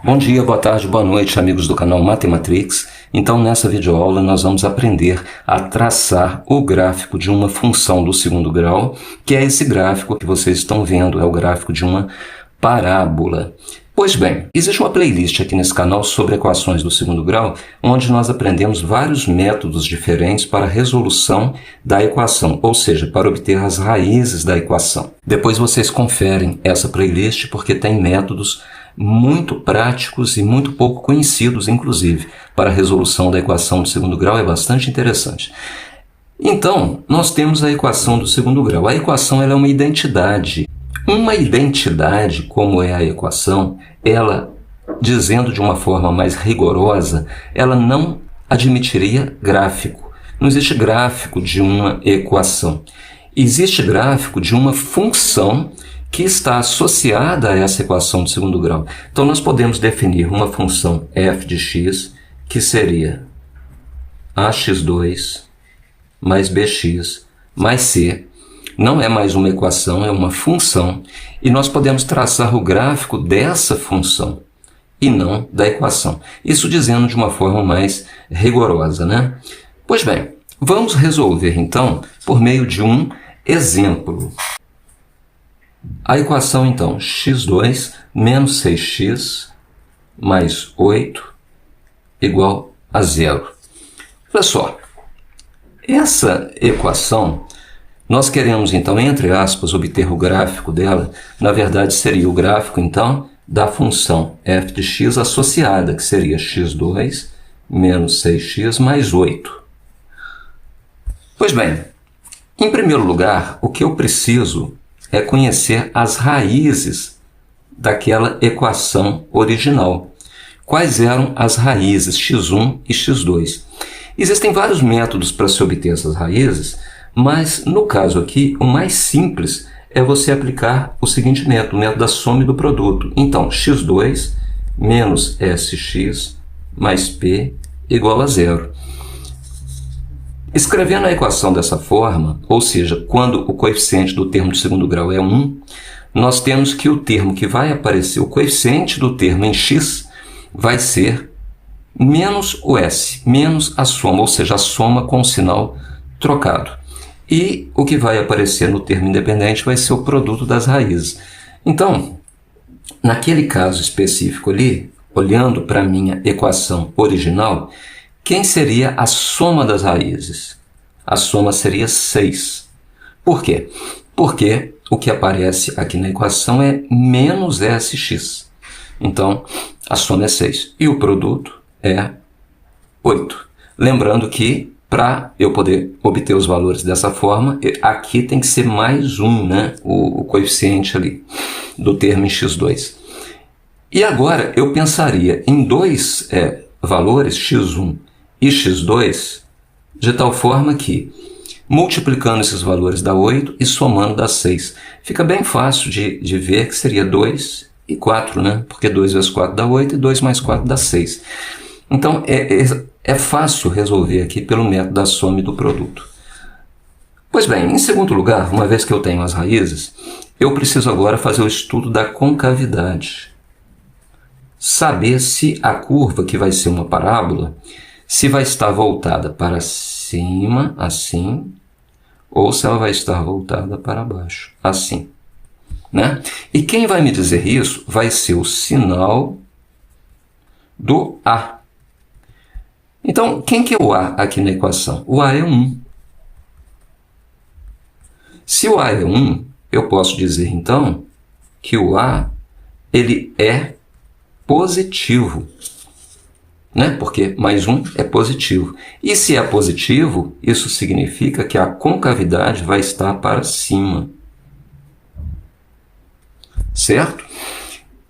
Bom dia, boa tarde, boa noite, amigos do canal Matematrix. Então, nessa videoaula, nós vamos aprender a traçar o gráfico de uma função do segundo grau, que é esse gráfico que vocês estão vendo, é o gráfico de uma parábola. Pois bem, existe uma playlist aqui nesse canal sobre equações do segundo grau, onde nós aprendemos vários métodos diferentes para a resolução da equação, ou seja, para obter as raízes da equação. Depois vocês conferem essa playlist porque tem métodos muito práticos e muito pouco conhecidos, inclusive, para a resolução da equação do segundo grau, é bastante interessante. Então, nós temos a equação do segundo grau. A equação ela é uma identidade. Uma identidade, como é a equação, ela, dizendo de uma forma mais rigorosa, ela não admitiria gráfico. Não existe gráfico de uma equação. Existe gráfico de uma função que está associada a essa equação de segundo grau. Então, nós podemos definir uma função f de x, que seria ax2 mais bx mais c. Não é mais uma equação, é uma função. E nós podemos traçar o gráfico dessa função e não da equação. Isso dizendo de uma forma mais rigorosa, né? Pois bem, vamos resolver então por meio de um exemplo. A equação, então, x2 menos 6x mais 8 igual a 0. Olha só, essa equação, nós queremos, então, entre aspas, obter o gráfico dela. Na verdade, seria o gráfico, então, da função f de x associada, que seria x2 menos 6x mais 8. Pois bem, em primeiro lugar, o que eu preciso é conhecer as raízes daquela equação original. Quais eram as raízes x1 e x2? Existem vários métodos para se obter essas raízes, mas no caso aqui, o mais simples é você aplicar o seguinte método, o método da soma e do produto. Então, x2 menos sx mais p igual a 0. Escrevendo a equação dessa forma, ou seja, quando o coeficiente do termo de segundo grau é 1, nós temos que o termo que vai aparecer, o coeficiente do termo em x, vai ser menos o s, menos a soma, ou seja, a soma com o sinal trocado. E o que vai aparecer no termo independente vai ser o produto das raízes. Então, naquele caso específico ali, olhando para a minha equação original, quem seria a soma das raízes? A soma seria 6. Por quê? Porque o que aparece aqui na equação é menos sx. Então, a soma é 6. E o produto é 8. Lembrando que, para eu poder obter os valores dessa forma, aqui tem que ser mais 1, né? O coeficiente ali do termo em x2. E agora eu pensaria em dois valores, x1 e x2, de tal forma que, multiplicando esses valores dá 8 e somando dá 6. Fica bem fácil de ver que seria 2 e 4, né? Porque 2 vezes 4 dá 8 e 2 mais 4 dá 6. Então, é fácil resolver aqui pelo método da soma e do produto. Pois bem, em segundo lugar, uma vez que eu tenho as raízes, eu preciso agora fazer o estudo da concavidade. Saber se a curva, que vai ser uma parábola, se vai estar voltada para cima, assim, ou se ela vai estar voltada para baixo, assim, né? E quem vai me dizer isso vai ser o sinal do A. Então, quem que é o A aqui na equação? O A é 1. Se o A é 1, eu posso dizer, então, que o A ele é positivo. Né? Porque mais 1 é positivo. E se é positivo, isso significa que a concavidade vai estar para cima. Certo?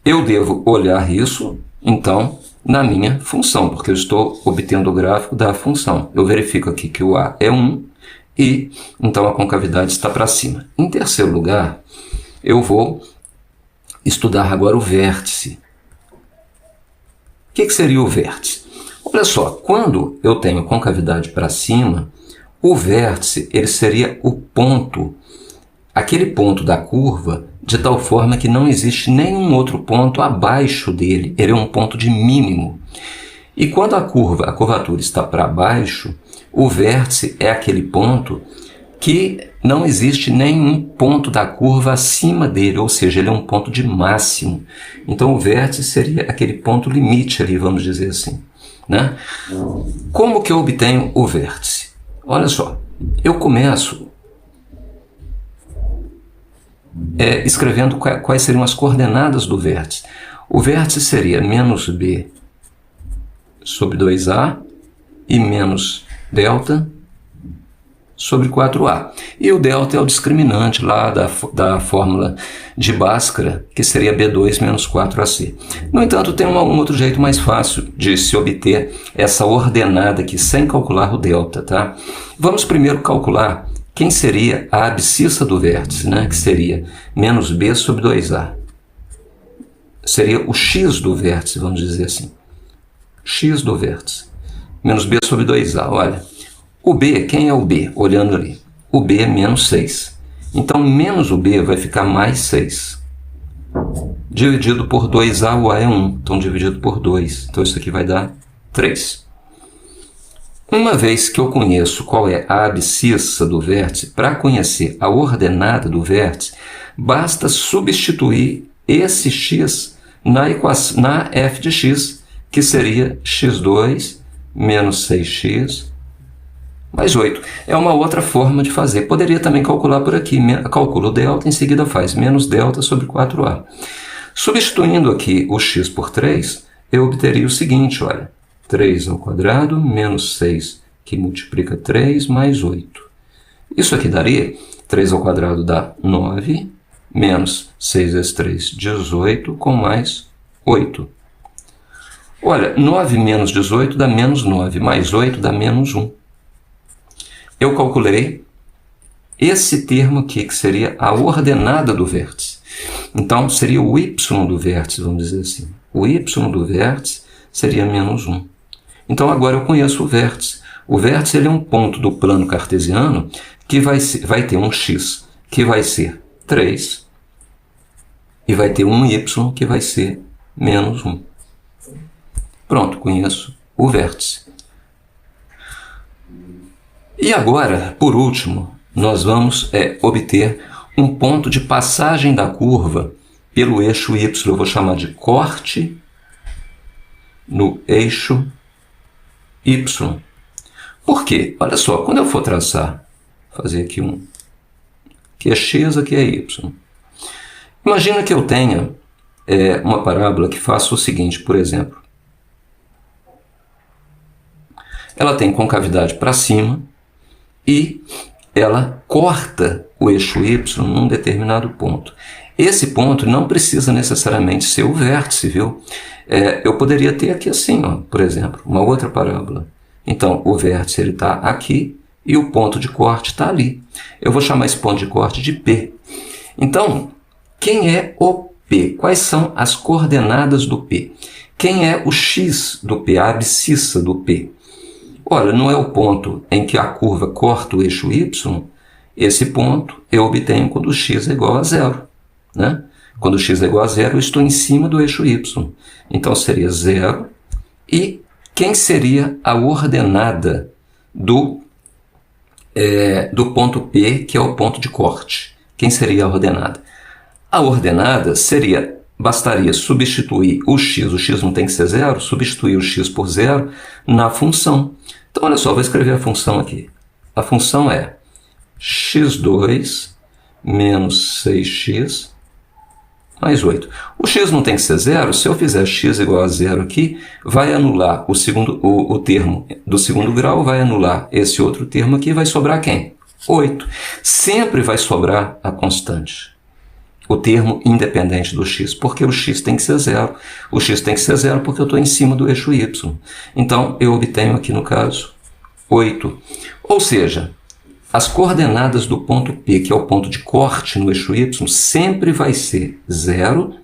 Eu devo olhar isso, então, na minha função, porque eu estou obtendo o gráfico da função. Eu verifico aqui que o A é 1 e, então, a concavidade está para cima. Em terceiro lugar, eu vou estudar agora o vértice. O que seria o vértice? Olha só, quando eu tenho concavidade para cima, o vértice ele seria o ponto, aquele ponto da curva de tal forma que não existe nenhum outro ponto abaixo dele, ele é um ponto de mínimo. E quando a curvatura está para baixo, o vértice é aquele ponto que não existe nenhum ponto da curva acima dele, ou seja, ele é um ponto de máximo. Então o vértice seria aquele ponto limite ali, vamos dizer assim, né? Como que eu obtenho o vértice? Olha só, eu começo escrevendo quais seriam as coordenadas do vértice. O vértice seria menos b sobre 2a e menos delta sobre 4a. E o delta é o discriminante lá da fórmula de Bhaskara, que seria B2 menos 4AC. No entanto, tem um outro jeito mais fácil de se obter essa ordenada aqui, sem calcular o delta, tá? Vamos primeiro calcular quem seria a abscissa do vértice, né? Que seria menos b sobre 2a. Seria o x do vértice, vamos dizer assim. X do vértice. Menos b sobre 2a, olha. O b, quem é o b? Olhando ali. O b é menos 6. Então, menos o b vai ficar mais 6. Dividido por 2a, o a é 1. Então, dividido por 2. Então, isso aqui vai dar 3. Uma vez que eu conheço qual é a abscissa do vértice, para conhecer a ordenada do vértice, basta substituir esse x na f de x, que seria x2 menos 6x mais 8. É uma outra forma de fazer. Poderia também calcular por aqui. Calcula o delta, em seguida faz menos delta sobre 4a. Substituindo aqui o x por 3, eu obteria o seguinte, olha. 3 ao quadrado menos 6, que multiplica 3, mais 8. Isso aqui daria, 3 ao quadrado dá 9, menos 6 vezes 3, 18, com mais 8. Olha, 9 menos 18 dá menos 9, mais 8 dá menos 1. Eu calculei esse termo aqui, que seria a ordenada do vértice. Então, seria o y do vértice, vamos dizer assim. O y do vértice seria menos 1. Então, agora eu conheço o vértice. O vértice ele é um ponto do plano cartesiano que vai ter um x, que vai ser 3, e vai ter um y, que vai ser menos 1. Pronto, conheço o vértice. E agora, por último, nós vamos obter um ponto de passagem da curva pelo eixo y. Eu vou chamar de corte no eixo y. Por quê? Olha só, quando eu for traçar, fazer aqui aqui é x, aqui é y. Imagina que eu tenha uma parábola que faça o seguinte, por exemplo. Ela tem concavidade para cima e ela corta o eixo y num determinado ponto. Esse ponto não precisa necessariamente ser o vértice, viu? Eu poderia ter aqui assim, ó, por exemplo, uma outra parábola. Então, o vértice está aqui e o ponto de corte está ali. Eu vou chamar esse ponto de corte de P. Então, quem é o P? Quais são as coordenadas do P? Quem é o x do P, a abscissa do P? Olha, não é o ponto em que a curva corta o eixo y. Esse ponto eu obtenho quando x é igual a 0. Né? Quando x é igual a 0, eu estou em cima do eixo y. Então, seria 0. E quem seria a ordenada do ponto P, que é o ponto de corte? Quem seria a ordenada? A ordenada bastaria substituir o x não tem que ser 0, substituir o x por 0 na função. Então, olha só, vou escrever a função aqui. A função é x2 menos 6x mais 8. O x não tem que ser 0, se eu fizer x igual a 0 aqui, vai anular o termo do segundo grau, vai anular esse outro termo aqui, vai sobrar quem? 8. Sempre vai sobrar a constante, o termo independente do x, porque o x tem que ser 0. O x tem que ser 0 porque eu estou em cima do eixo y. Então, eu obtenho aqui, no caso, 8. Ou seja, as coordenadas do ponto P, que é o ponto de corte no eixo y, sempre vai ser 0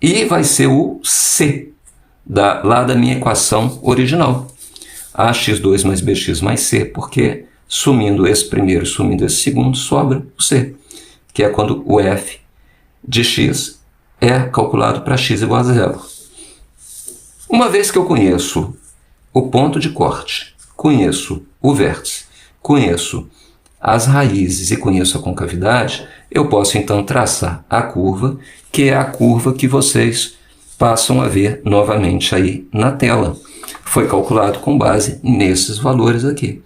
e vai ser o C, lá da minha equação original. Ax2 mais bx mais c, porque sumindo esse primeiro e sumindo esse segundo, sobra o C, que é quando o f de x é calculado para x igual a zero. Uma vez que eu conheço o ponto de corte, conheço o vértice, conheço as raízes e conheço a concavidade, eu posso então traçar a curva, que é a curva que vocês passam a ver novamente aí na tela. Foi calculado com base nesses valores aqui.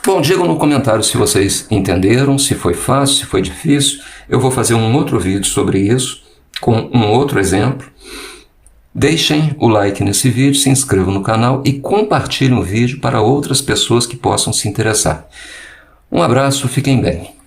Bom, digam no comentário se vocês entenderam, se foi fácil, se foi difícil. Eu vou fazer um outro vídeo sobre isso, com um outro exemplo. Deixem o like nesse vídeo, se inscrevam no canal e compartilhem o vídeo para outras pessoas que possam se interessar. Um abraço, fiquem bem.